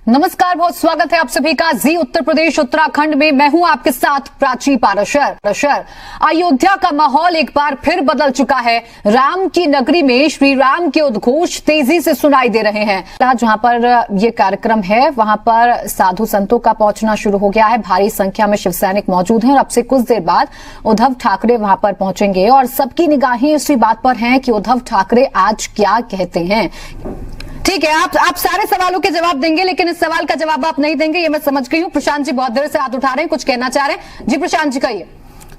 नमस्कार, बहुत स्वागत है आप सभी का जी उत्तर प्रदेश उत्तराखंड में। मैं हूं आपके साथ प्राची पाराशर। अयोध्या का माहौल एक बार फिर बदल चुका है। राम की नगरी में श्री राम के उद्घोष तेजी से सुनाई दे रहे हैं। जहां पर ये कार्यक्रम है वहां पर साधु संतों का पहुंचना शुरू हो गया है। भारी संख्या में शिव सैनिक मौजूद हैं और अब से कुछ देर बाद उद्धव ठाकरे वहां पर पहुंचेंगे और सबकी निगाहें इसी बात पर हैं कि उद्धव ठाकरे आज क्या कहते हैं। ठीक है, आप सारे सवालों के जवाब देंगे, लेकिन इस सवाल का जवाब आप नहीं देंगे, ये मैं समझ गई हूँ। प्रशांत जी बहुत देर से हाथ उठा रहे हैं, कुछ कहना चाह रहे हैं। जी प्रशांत जी कहिए।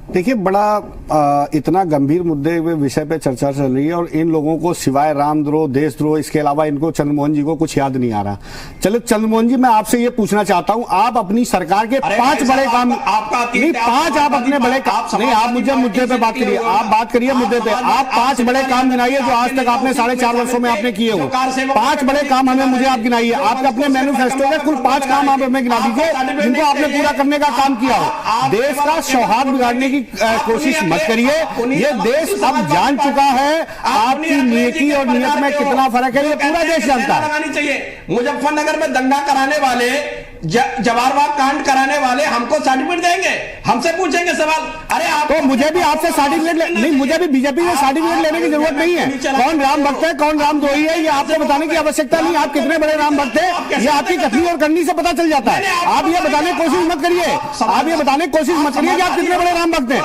देखिए, बड़ा इतना गंभीर मुद्दे हुए विषय पे चर्चा चल रही है और इन लोगों को सिवाय रामद्रोह, देशद्रोह, इसके अलावा इनको चंद्रमोहन जी को कुछ याद नहीं आ रहा। चलो चंद्रमोहन जी, मैं आपसे ये पूछना चाहता हूं, आप अपनी सरकार के 5 बड़े काम, नहीं 5 आप अपने बड़े काम, नहीं आप मुझे मुद्दे पे बात करिए, आप बात करिए मुद्दे पे। आप 5 बड़े काम गिनाइए जो आज तक आपने 4.5 वर्षों में आपने किए हो। 5 बड़े काम हमें मुझे आप गिनाइए। आपके अपने मैनिफेस्टो के कुल 5 काम आप हमें गिना दीजिए जिनको आपने पूरा करने का काम किया हो। देश का सौहार्द बिगाड़ने कोशिश मत करिए। ये देश अब जान चुका है आपकी नीति और नियत में कितना फर्क है, ये पूरा देश जानता है। मुजफ्फरनगर में दंगा कराने वाले, जवाहरबाग कांड कराने वाले हमको सर्टिफिकेट देंगे, हमसे पूछेंगे सवाल। अरे आप तो मुझे भी आपसे सर्टिफिकेट नहीं, मुझे भी बीजेपी से सर्टिफिकेट लेने की जरूरत नहीं है। कौन राम भक्त है, कौन रामद्रोही है, ये आपको बताने की आवश्यकता नहीं। आप कितने बड़े राम भक्त हैं ये आपकी कथनी और करनी से पता चल जाता है। आप ये बताने की कोशिश मत करिए, आप ये बताने की कोशिश मत करिए कि आप कितने बड़े राम भक्त हैं।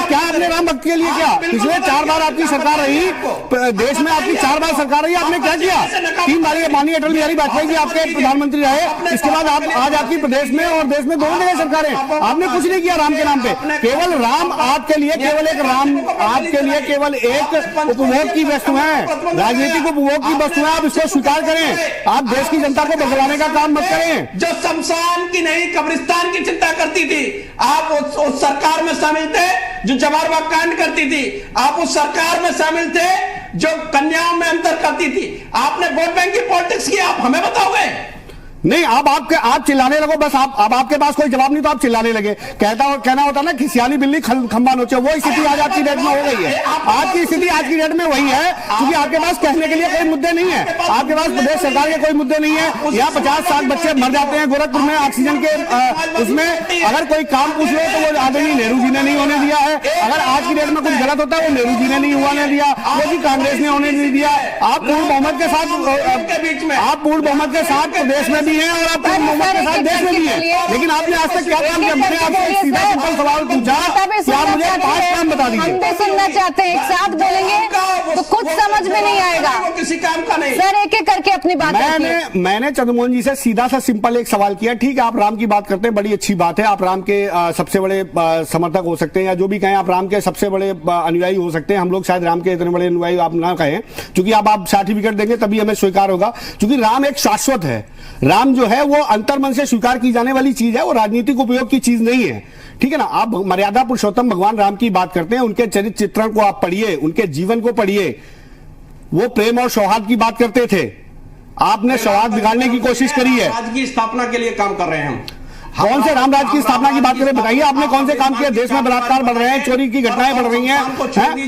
क्या आपने राम भक्त के लिए क्या पिछले 4 बार आपकी सरकार रही, देश में आपकी 4 बार सरकार रही, आपने क्या किया? 3 बार माननीय अटल बिहारी वाजपेयी जी आपके प्रधानमंत्री रहे, इसके बाद आप आज आपकी प्रदेश में और देश में दोनों जगह सरकारें, आपने कुछ नहीं किया राम के नाम पे। केवल राम आपके लिए केवल एक राम आपके लिए केवल एक उपभोग की वस्तु है, राजनीतिक उपभोग की वस्तु है। आप इसको स्वीकार करें, आप देश की जनता को बदलाने का काम मत करें। जो शमशान की नहीं कब्रिस्तान की चिंता करती थी, आप उस सरकार में शामिल थे। जो जवाहरबाग कांड करती थी, आप उस सरकार में शामिल थे। जो कन्याओं में अंतर करती थी, आपने वोट बैंक की पॉलिटिक्स की, आप हमें बताओगे? नहीं, आप चिल्लाने लगो बस। अब आपके पास कोई जवाब नहीं तो आप चिल्लाने लगे। कहना होता ना कि सियानी बिल्ली खंबा नोचे, वो स्थिति आज आपकी डेट में हो गई है। आज की स्थिति आज की डेट में वही है, क्योंकि आपके पास कहने के लिए कोई मुद्दे नहीं है। आपके पास प्रदेश सरकार के कोई मुद्दे नहीं है। यहाँ 50-60 बच्चे मर जाते हैं गोरखपुर में ऑक्सीजन के उसमें। अगर कोई काम पूछ लो तो वो आदरणीय नेहरू जी ने नहीं होने दिया है। अगर आज की डेट में कुछ गलत होता है वो नेहरू जी ने नहीं होने दिया, वो भी कांग्रेस ने होने नहीं दिया। आप पूर्ण बहुमत के साथ प्रदेश में भी हैं और आप पूर्ण बहुमत के साथ देश में भी हैं, लेकिन आपने आज तक क्या काम किया? मैंने आपसे सीधा सिंपल सवाल पूछा कि आप मुझे 5 काम बता दीजिए। हम भी सुनना चाहते हैं, एक साथ बोलेंगे तो कुछ समझ में नहीं आएगा। किसी काम का नहीं सर, एक एक करके अपनी बात मैंने चंद्रमोहन जी से सीधा सा सिंपल एक सवाल किया। ठीक है, आप राम की बात करते हैं, बड़ी अच्छी बात है। आप राम के सबसे बड़े समर्थक हो सकते हैं या जो भी कहें, आप राम के सबसे बड़े अनुयायी हो सकते हैं। हम लोग शायद राम के इतने बड़े अनुयायी आप ना कहें, क्योंकि आप सर्टिफिकेट देंगे तभी हमें स्वीकार होगा। क्योंकि राम एक शाश्वत है। राम जो है वो अंतर्मन से स्वीकार की जाने वाली चीज है, वो राजनीतिक उपयोग की चीज नहीं है। ठीक है ना? आप मर्यादा पुरुषोत्तम भगवान राम की बात करते हैं, उनके चरित्र चित्रण को आप पढ़िए, उनके जीवन को पढ़िए। वो प्रेम और सौहार्द की बात करते थे, आपने सौहार्द बिगाड़ने की कोशिश करी है। राज्य की स्थापना के लिए काम कर रहे हैं हम। कौन से रामराज की स्थापना की बात करें? बताइए, आपने कौन से काम किए? देश में बलात्कार बढ़ रहे हैं, चोरी की घटनाएं बढ़ रही हैं,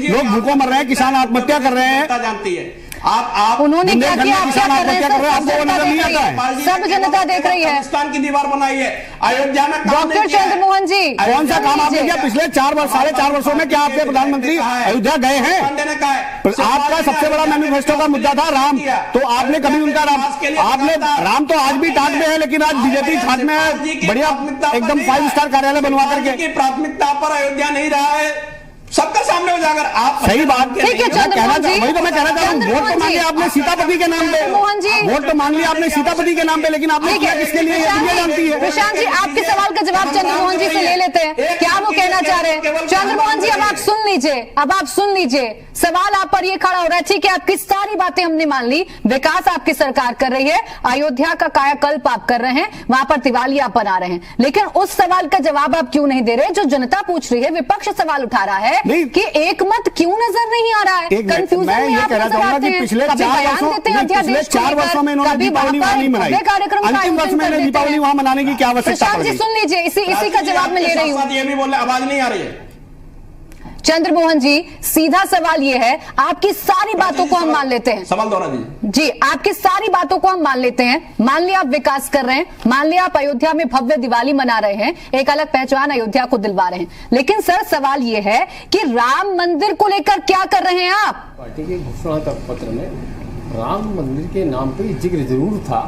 लोग भूखों मर रहे हैं, किसान आत्महत्या कर रहे हैं। जानती है आप उन्होंने क्या किया, आप क्या कर रहे हैं? सब जनता देख रही है। पाकिस्तान की दीवार बनाई है अयोध्या में। डॉक्टर चंद्रमोहन जी, कौन सा काम आपने किया पिछले 4.5 वर्षों में? क्या आपके प्रधानमंत्री अयोध्या गए हैं? आपका सबसे बड़ा मैनिफेस्टो का मुद्दा था राम, तो आपने कभी उनका राम तो आज भी टाट में है, लेकिन आज बीजेपी ठाट में है, बढ़िया एकदम 5 स्टार कार्यालय बनवा करके। प्राथमिकता पर अयोध्या नहीं रहा है, सबका सामने उजागर। आप सही बात, ठीक है चंद्रमोहन जी, वही तो मैं कहना चाह रहा हूँ। वोट तो मांग लिया आपने सीतापति के नाम पे, वोट तो मांग लिया आपने सीतापति के नाम पे, लेकिन आपने किया किसके लिए ये दुनिया जानती है। प्रशांत जी, आपके सवाल का जवाब चंद्रमोहन जी से ले लेते हैं, क्या वो कहना चाह रहे हैं? चंद्रमोहन जी, अब आप सुन लीजिए, सवाल आप पर ये खड़ा हो रहा है। ठीक है, आपकी सारी बातें हमने मान ली, विकास आपकी सरकार कर रही है, अयोध्या का कायाकल्प आप कर रहे हैं, वहां पर दिवालिया आप बना रहे हैं, लेकिन उस सवाल का जवाब आप क्यों नहीं दे रहे जो जनता पूछ रही है? विपक्ष सवाल उठा रहा है कि एक मत क्यों नजर नहीं आ रहा है? कंफ्यूजन में आप नजर आते हैं। पिछले 4 वर्षों में इन्होंने दीपावली वहां नहीं मनाई, अंतिम वर्ष में दीपावली वहां मनाने की क्या आवश्यकता? सुन लीजिए, इसी का जवाब मैं ले रही हूँ। ये भी बोल रहे, आवाज नहीं आ रही है। चंद्रमोहन जी, सीधा सवाल ये है, आपकी सारी बातों को हम मान लेते हैं। सवाल दोहरा दीजिए जी, आपकी सारी बातों को हम मान लेते हैं। मान लिया आप विकास कर रहे हैं, मान लिया आप अयोध्या में भव्य दिवाली मना रहे हैं, एक अलग पहचान अयोध्या को दिलवा रहे हैं, लेकिन सर सवाल ये है कि राम मंदिर को लेकर क्या कर रहे हैं आप? पार्टी के घोषणा पत्र में राम मंदिर के नाम पे जिक्र जरूर था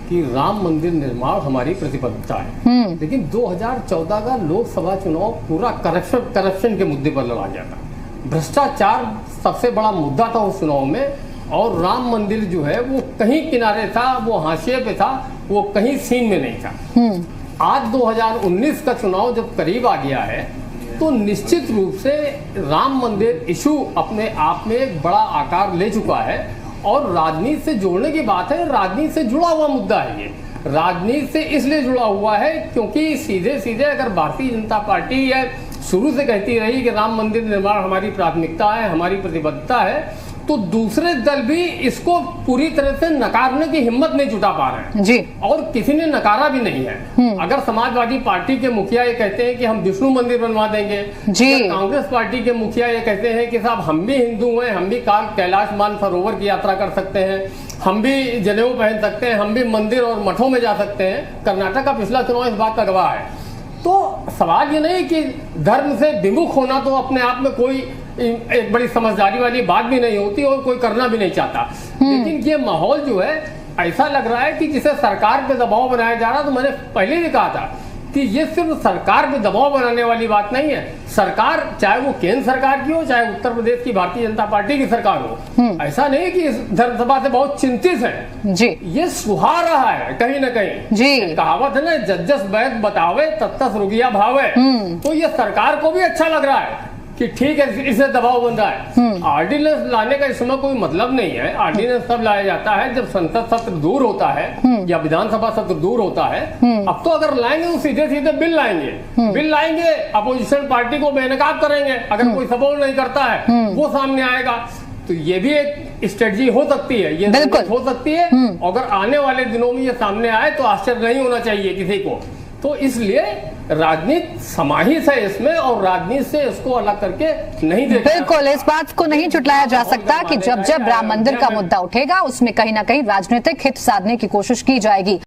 कि राम मंदिर निर्माण हमारी प्रतिबद्धता है, लेकिन 2014 का लोकसभा चुनाव पूरा करप्शन के मुद्दे पर लड़ा गया था। भ्रष्टाचार सबसे बड़ा मुद्दा था उस चुनाव में, और राम मंदिर जो है वो कहीं किनारे था, वो हाशिए पे था, वो कहीं सीन में नहीं था। आज 2019 का चुनाव जब करीब आ गया है तो निश्चित रूप से राम मंदिर इशू अपने आप में एक बड़ा आकार ले चुका है, और राजनीति से जोड़ने की बात है, राजनीति से जुड़ा हुआ मुद्दा है ये। राजनीति से इसलिए जुड़ा हुआ है क्योंकि सीधे सीधे अगर भारतीय जनता पार्टी या शुरू से कहती रही कि राम मंदिर निर्माण हमारी प्राथमिकता है, हमारी प्रतिबद्धता है, तो दूसरे दल भी इसको पूरी तरह से नकारने की हिम्मत नहीं जुटा पा रहे हैं जी, और किसी ने नकारा भी नहीं है। अगर समाजवादी पार्टी के मुखिया ये कहते हैं कि हम विष्णु मंदिर बनवा देंगे जी, कांग्रेस पार्टी के मुखिया ये कहते हैं कि साहब हम भी हिंदू हैं, हम भी कैलाश मानसरोवर की यात्रा कर सकते हैं, हम भी जनेऊ पहन सकते हैं, हम भी मंदिर और मठों में जा सकते हैं। कर्नाटक का पिछला चुनाव इस बात का गवाह है। तो सवाल ये नहीं कि धर्म से विमुख होना तो अपने आप में कोई एक बड़ी समझदारी वाली बात भी नहीं होती और कोई करना भी नहीं चाहता, लेकिन ये माहौल जो है ऐसा लग रहा है कि जिसे सरकार पे दबाव बनाया जा रहा। तो मैंने पहले भी कहा था कि ये सिर्फ सरकार पे दबाव बनाने वाली बात नहीं है। सरकार चाहे वो केंद्र सरकार की हो, चाहे उत्तर प्रदेश की भारतीय जनता पार्टी की सरकार हो, ऐसा नहीं कि इस धर्मसभा से बहुत चिंतित है जी, ये सुहा रहा है कहीं ना कहीं जी। कहावत है ना, जज्जस वैद बतावे तत्तस रुगिया भावे। तो ये सरकार को भी अच्छा लग रहा है कि ठीक है इसे दबाव बन रहा है। ऑर्डिनेंस लाने का इसमें कोई मतलब नहीं है। ऑर्डिनेंस तब लाया जाता है जब संसद सत्र दूर होता है या विधानसभा सत्र दूर होता है। अब तो अगर लाएंगे तो सीधे सीधे बिल लाएंगे, अपोजिशन पार्टी को बेनकाब करेंगे, अगर कोई सपोर्ट नहीं करता है वो सामने आएगा। तो ये भी एक स्ट्रेटजी हो सकती है, ये हो सकती है। अगर आने वाले दिनों में ये सामने आए तो आश्चर्य नहीं होना चाहिए किसी को। तो इसलिए राजनीति समाहित है इसमें, और राजनीति से इसको अलग करके नहीं देखा। बिल्कुल, इस बात को नहीं झुटलाया जा सकता कि जब जब राम मंदिर का मुद्दा उठेगा उसमें कहीं ना कहीं राजनीतिक हित साधने की कोशिश की जाएगी।